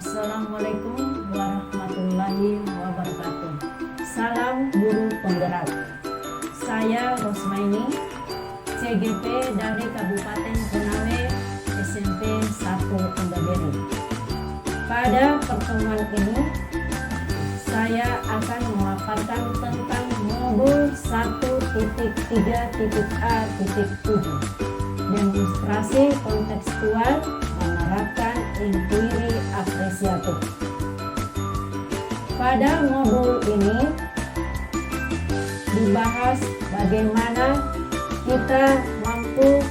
Assalamualaikum warahmatullahi wabarakatuh. Salam guru penggerak. Saya Rosmaini, CGP dari Kabupaten Konawe, SMP 1 Undaberi. Pada pertemuan ini, saya akan memaparkan tentang modul 1.3.A.7, demonstrasi kontekstual menerapkan inquiry apresiatif. Pada modul ini dibahas bagaimana kita mampu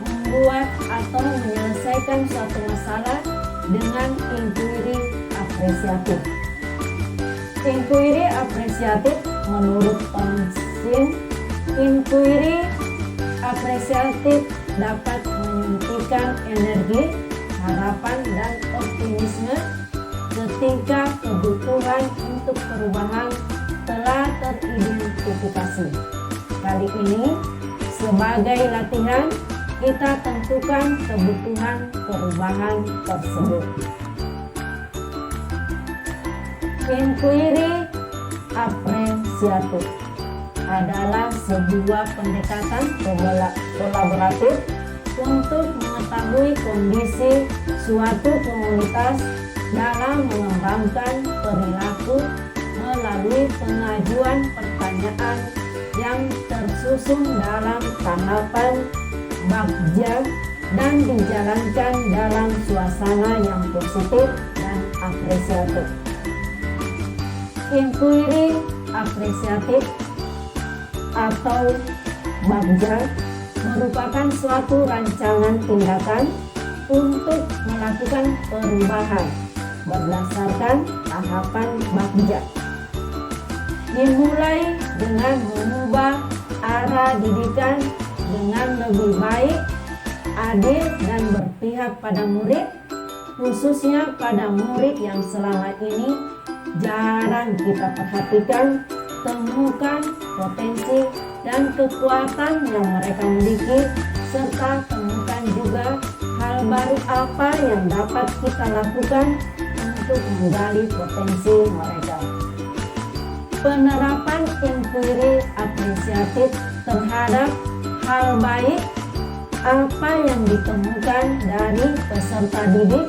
membuat atau menyelesaikan suatu masalah dengan inquiry apresiatif. Inquiry apresiatif menurut Thomson, inquiry apresiatif dapat menyuntikkan energi, harapan, dan optimisme ketika kebutuhan untuk perubahan telah teridentifikasi. Kali ini, sebagai latihan, kita tentukan kebutuhan perubahan tersebut. Inquiry apresiatif adalah sebuah pendekatan kolaboratif untuk mengetahui kondisi suatu komunitas dalam mengembangkan perilaku melalui pengajuan pertanyaan yang tersusun dalam tahapan bagja dan dijalankan dalam suasana yang positif dan apresiatif. Inquiry apresiatif atau bagja merupakan suatu rancangan tindakan untuk melakukan perubahan berdasarkan tahapan bagja. Dimulai dengan mengubah arah didikan dengan lebih baik, adil, dan berpihak pada murid, khususnya pada murid yang selama ini jarang kita perhatikan. Temukan potensi dan kekuatan yang mereka miliki, serta temukan juga hal baru apa yang dapat kita lakukan untuk menggali potensi mereka. Penerapan inquiry apresiatif terhadap hal baik apa yang ditemukan dari peserta didik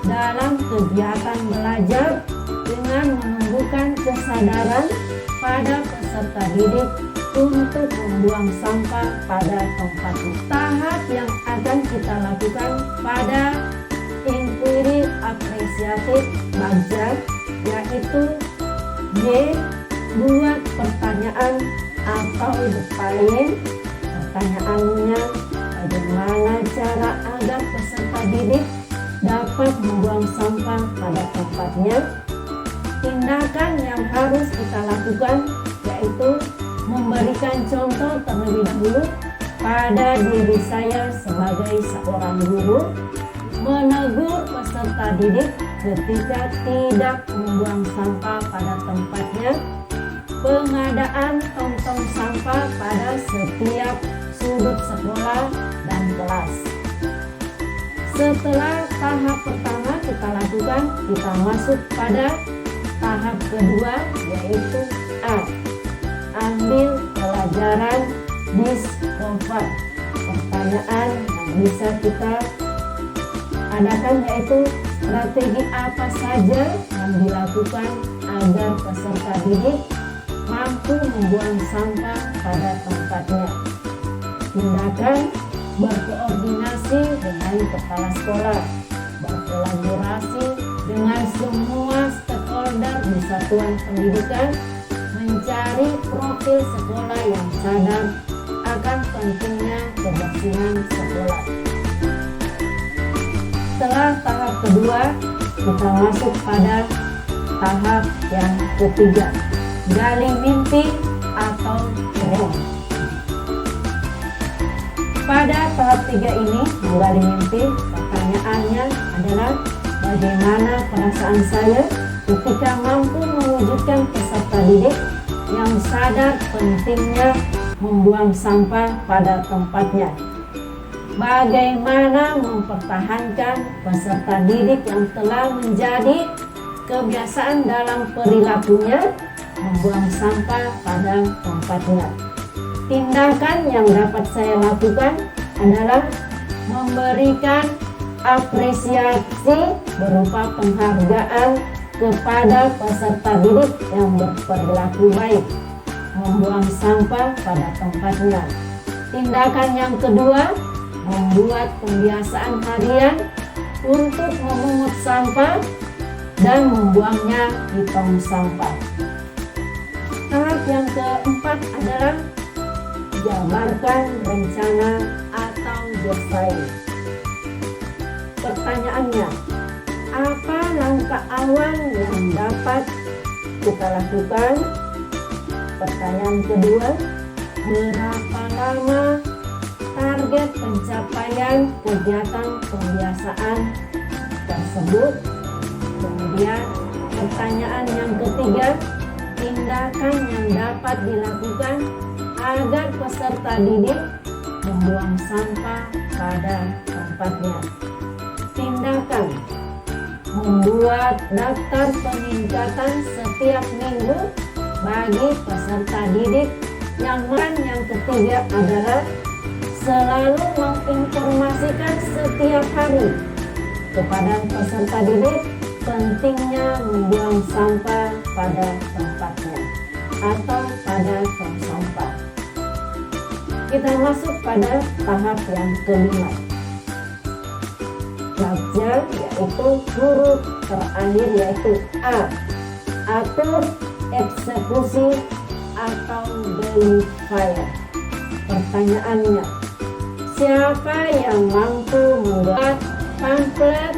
dalam kegiatan belajar dengan menumbuhkan kesadaran pada peserta didik untuk membuang sampah pada tempatnya. Tahap yang akan kita lakukan pada inquiry apresiatif bagja yaitu Y. Buat pertanyaan atau depan. Pertanyaannya, bagaimana cara agar peserta didik dapat membuang sampah pada tempatnya? Tindakan yang harus kita lakukan yaitu memberikan contoh terlebih dahulu pada diri saya sebagai seorang guru, menegur peserta didik ketika tidak membuang sampah pada tempatnya, pengadaan tong-tong sampah pada setiap sudut sekolah dan kelas. Setelah tahap pertama kita lakukan, kita masuk pada tahap kedua yaitu A. Ambil pelajaran discover. Pertanyaan yang bisa kita adakan yaitu strategi apa saja yang dilakukan agar peserta didik mampu membuang sampah pada tempatnya. Tindakan berkoordinasi dengan kepala sekolah, berkolaborasi dengan semua stakeholder di satuan pendidikan, mencari profil sekolah yang sadar akan pentingnya kebersihan sekolah. Setelah tahap kedua, kita masuk pada tahap yang ketiga, gali mimpi atau dream. Pada tahap 3 ini, menggali mimpi, pertanyaannya adalah bagaimana perasaan saya ketika mampu mewujudkan peserta didik yang sadar pentingnya membuang sampah pada tempatnya. bagaimana mempertahankan peserta didik yang telah menjadi kebiasaan dalam perilakunya membuang sampah pada tempatnya. Tindakan yang dapat saya lakukan adalah memberikan apresiasi berupa penghargaan kepada peserta didik yang berperilaku baik, membuang sampah pada tempatnya. Tindakan yang kedua, membuat kebiasaan harian untuk memungut sampah dan membuangnya di tong sampah. Tahap yang keempat adalah jabarkan rencana atau desain. Pertanyaannya, apa langkah awal yang dapat kita lakukan? Pertanyaan kedua, berapa lama target pencapaian kegiatan pembiasaan tersebut? Kemudian pertanyaan yang ketiga, tindakan yang dapat dilakukan agar peserta didik membuang sampah pada tempatnya. Tindakan membuat daftar peningkatan setiap minggu bagi peserta didik. Yang ketiga adalah selalu menginformasikan setiap hari kepada peserta didik pentingnya membuang sampah pada tempatnya atau pada tong sampah. Kita masuk pada tahap yang kelima. Bagja, yaitu huruf terakhir, yaitu A. Atur, eksekusi, atau deliver. Pertanyaannya, siapa yang mampu membuat pamflet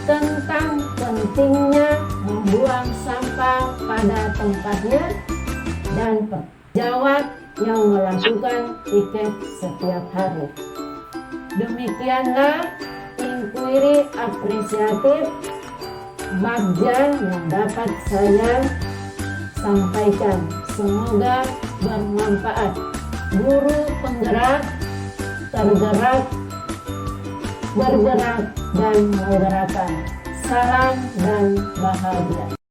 tentang pentingnya membuang sampah pada tempatnya? Dan jawab yang melakukan tiket setiap hari. Demikianlah inquiry apresiatif Bagja yang dapat saya sampaikan. Semoga bermanfaat. Guru penggerak, tergerak, bergerak, dan menggerakkan. Salam dan bahagia.